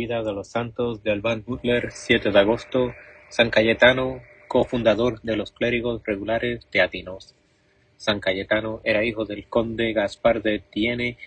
Vida de los Santos de Alban Butler, 7 de agosto, San Cayetano, cofundador de los clérigos regulares teatinos. San Cayetano era hijo del conde Gaspar de Thiene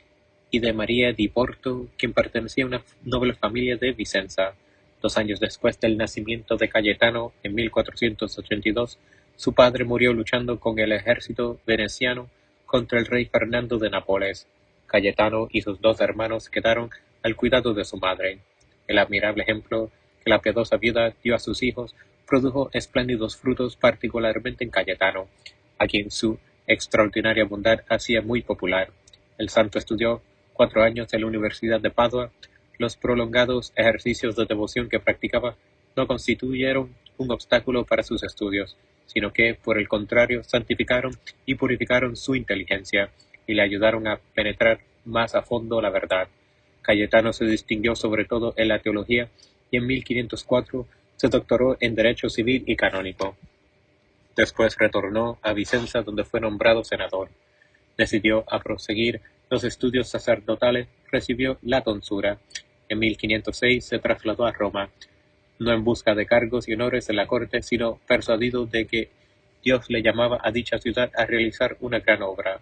y de María di Porto, quien pertenecía a una noble familia de Vicenza. 2 años después del nacimiento de Cayetano, en 1482, su padre murió luchando con el ejército veneciano contra el rey Fernando de Nápoles. Cayetano y sus 2 hermanos quedaron al cuidado de su madre. El admirable ejemplo que la piadosa viuda dio a sus hijos produjo espléndidos frutos, particularmente en Cayetano, a quien su extraordinaria bondad hacía muy popular. El santo estudió 4 años en la Universidad de Padua. Los prolongados ejercicios de devoción que practicaba no constituyeron un obstáculo para sus estudios, sino que, por el contrario, santificaron y purificaron su inteligencia y le ayudaron a penetrar más a fondo la verdad. Cayetano se distinguió sobre todo en la teología y en 1504 se doctoró en Derecho Civil y Canónico. Después retornó a Vicenza, donde fue nombrado senador. Decidió a proseguir los estudios sacerdotales, recibió la tonsura. En 1506 se trasladó a Roma, no en busca de cargos y honores en la corte, sino persuadido de que Dios le llamaba a dicha ciudad a realizar una gran obra.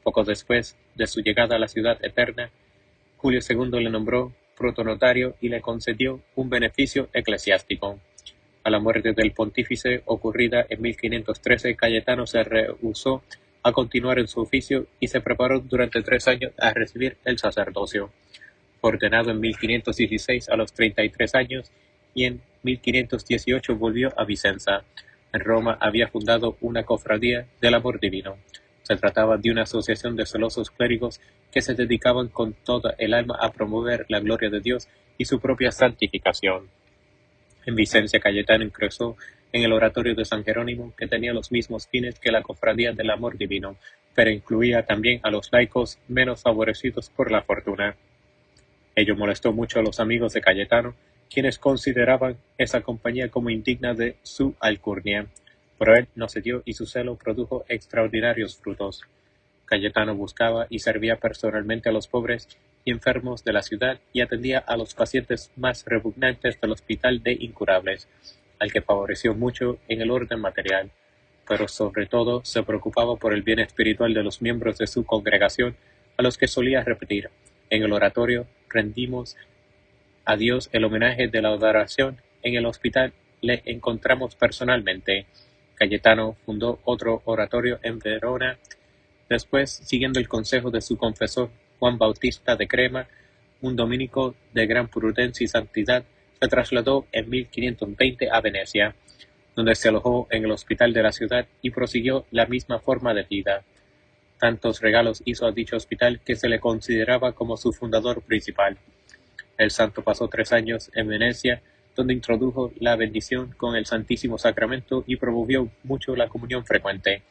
Poco después de su llegada a la ciudad eterna, Julio II le nombró protonotario y le concedió un beneficio eclesiástico. A la muerte del pontífice, ocurrida en 1513, Cayetano se rehusó a continuar en su oficio y se preparó durante 3 años a recibir el sacerdocio. Fue ordenado en 1516 a los 33 años y en 1518 volvió a Vicenza. En Roma había fundado una cofradía del amor divino. Se trataba de una asociación de celosos clérigos que se dedicaban con toda el alma a promover la gloria de Dios y su propia santificación. En Vicenza, Cayetano ingresó en el oratorio de San Jerónimo, que tenía los mismos fines que la cofradía del amor divino, pero incluía también a los laicos menos favorecidos por la fortuna. Ello molestó mucho a los amigos de Cayetano, quienes consideraban esa compañía como indigna de su alcurnia. Pero él no cedió y su celo produjo extraordinarios frutos. Cayetano buscaba y servía personalmente a los pobres y enfermos de la ciudad y atendía a los pacientes más repugnantes del hospital de incurables, al que favoreció mucho en el orden material, pero sobre todo se preocupaba por el bien espiritual de los miembros de su congregación, a los que solía repetir: en el oratorio rendimos a Dios el homenaje de la adoración, en el hospital le encontramos personalmente. Cayetano fundó otro oratorio en Verona. Después, siguiendo el consejo de su confesor Juan Bautista de Crema, un dominico de gran prudencia y santidad, se trasladó en 1520 a Venecia, donde se alojó en el hospital de la ciudad y prosiguió la misma forma de vida. Tantos regalos hizo a dicho hospital que se le consideraba como su fundador principal. El santo pasó 3 años en Venecia, donde introdujo la bendición con el Santísimo Sacramento y promovió mucho la comunión frecuente.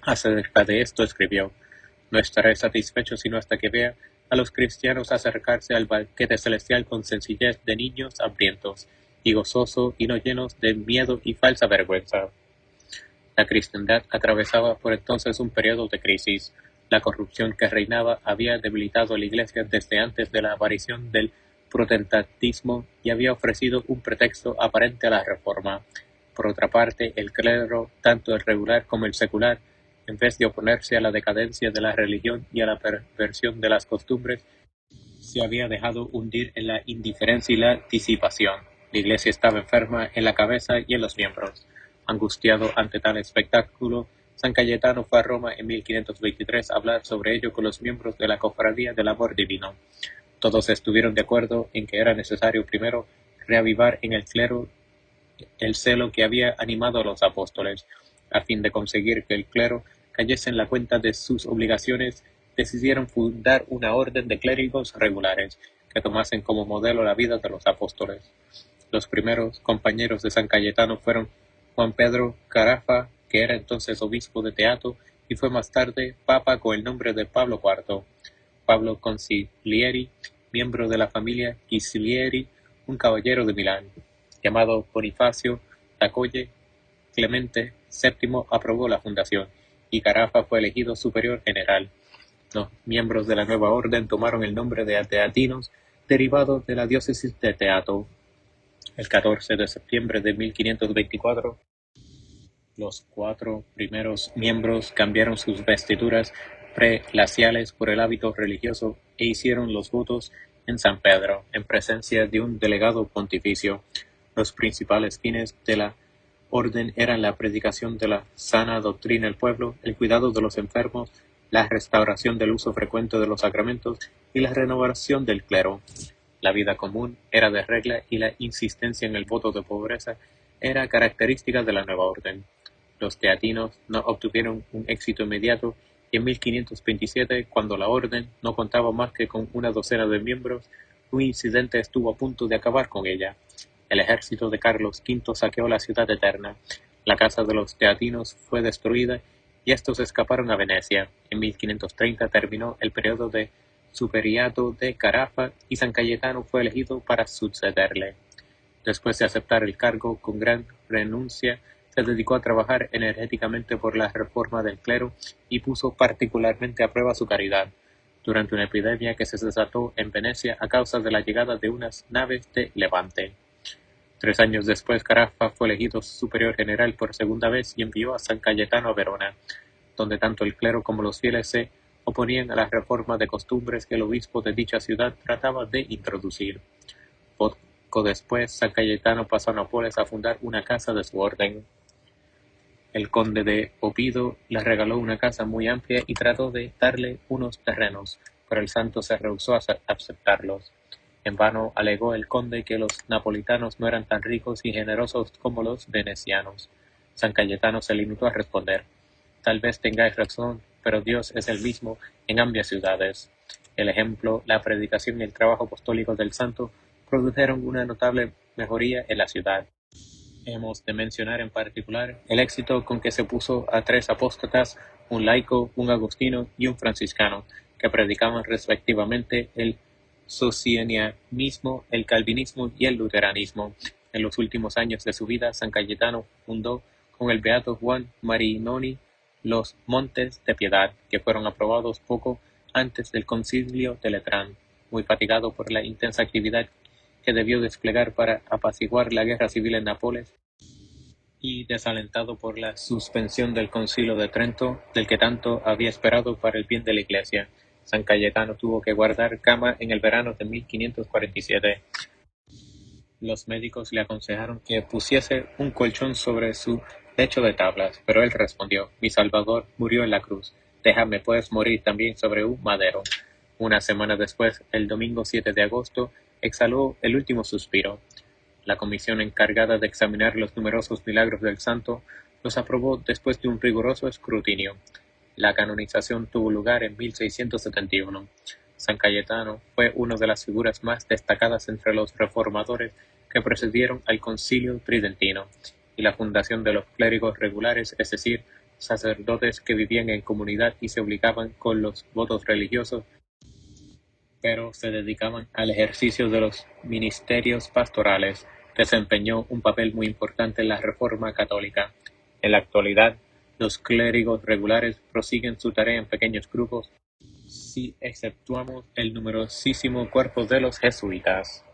Acerca de esto escribió: no estaré satisfecho sino hasta que vea a los cristianos acercarse al banquete celestial con sencillez de niños hambrientos, y gozoso y no llenos de miedo y falsa vergüenza. La cristiandad atravesaba por entonces un periodo de crisis. La corrupción que reinaba había debilitado a la Iglesia desde antes de la aparición del protestantismo y había ofrecido un pretexto aparente a la reforma. Por otra parte, el clero, tanto el regular como el secular, en vez de oponerse a la decadencia de la religión y a la perversión de las costumbres, se había dejado hundir en la indiferencia y la disipación. La Iglesia estaba enferma en la cabeza y en los miembros. Angustiado ante tal espectáculo, San Cayetano fue a Roma en 1523 a hablar sobre ello con los miembros de la Cofradía del Amor Divino. Todos estuvieron de acuerdo en que era necesario primero reavivar en el clero el celo que había animado a los apóstoles. A fin de conseguir que el clero cayese en la cuenta de sus obligaciones, decidieron fundar una orden de clérigos regulares que tomasen como modelo la vida de los apóstoles. Los primeros compañeros de San Cayetano fueron Juan Pedro Carafa, que era entonces obispo de Teato y fue más tarde papa con el nombre de Pablo IV; Pablo Consiglieri, miembro de la familia Ghislieri, un caballero de Milán, llamado Bonifacio Tacolle. Clemente VII aprobó la fundación, y Carafa fue elegido superior general. Los miembros de la nueva orden tomaron el nombre de teatinos derivado de la diócesis de Teato. El 14 de septiembre de 1524, los 4 primeros miembros cambiaron sus vestiduras prelaciales por el hábito religioso e hicieron los votos en San Pedro, en presencia de un delegado pontificio. Los principales fines de la orden eran la predicación de la sana doctrina del pueblo, el cuidado de los enfermos, la restauración del uso frecuente de los sacramentos y la renovación del clero. La vida común era de regla y la insistencia en el voto de pobreza era característica de la nueva orden. Los teatinos no obtuvieron un éxito inmediato y en 1527, cuando la orden no contaba más que con una docena de miembros, un incidente estuvo a punto de acabar con ella. El ejército de Carlos V saqueó la ciudad eterna. La casa de los teatinos fue destruida y estos escaparon a Venecia. En 1530 terminó el periodo de superiato de Carafa y San Cayetano fue elegido para sucederle. Después de aceptar el cargo con gran renuncia, se dedicó a trabajar energéticamente por la reforma del clero y puso particularmente a prueba su caridad, durante una epidemia que se desató en Venecia a causa de la llegada de unas naves de Levante. 3 años después, Carafa fue elegido superior general por segunda vez y envió a San Cayetano a Verona, donde tanto el clero como los fieles se oponían a la reforma de costumbres que el obispo de dicha ciudad trataba de introducir. Poco después, San Cayetano pasó a Nápoles a fundar una casa de su orden. El conde de Oppido le regaló una casa muy amplia y trató de darle unos terrenos, pero el santo se rehusó a aceptarlos. En vano alegó el conde que los napolitanos no eran tan ricos y generosos como los venecianos. San Cayetano se limitó a responder: tal vez tengáis razón, pero Dios es el mismo en ambas ciudades. El ejemplo, la predicación y el trabajo apostólico del santo produjeron una notable mejoría en la ciudad. Hemos de mencionar en particular el éxito con que se puso a 3 apóstatas, un laico, un agustino y un franciscano, que predicaban respectivamente el socinianismo, el calvinismo y el luteranismo. En los últimos años de su vida, San Cayetano fundó con el beato Juan Marinoni los Montes de Piedad, que fueron aprobados poco antes del Concilio de Letrán. Muy fatigado por la intensa actividad que debió desplegar para apaciguar la guerra civil en Nápoles, y desalentado por la suspensión del Concilio de Trento, del que tanto había esperado para el bien de la Iglesia, San Cayetano tuvo que guardar cama en el verano de 1547. Los médicos le aconsejaron que pusiese un colchón sobre su lecho de tablas, pero él respondió: mi Salvador murió en la cruz, déjame pues morir también sobre un madero. Una semana después, el domingo 7 de agosto, exhaló el último suspiro. La comisión encargada de examinar los numerosos milagros del santo los aprobó después de un riguroso escrutinio. La canonización tuvo lugar en 1671. San Cayetano fue una de las figuras más destacadas entre los reformadores que precedieron al Concilio Tridentino y la fundación de los clérigos regulares, es decir, sacerdotes que vivían en comunidad y se obligaban con los votos religiosos, pero se dedicaban al ejercicio de los ministerios pastorales. Desempeñó un papel muy importante en la Reforma católica. En la actualidad, los clérigos regulares prosiguen su tarea en pequeños grupos, si exceptuamos el numerosísimo cuerpo de los jesuitas.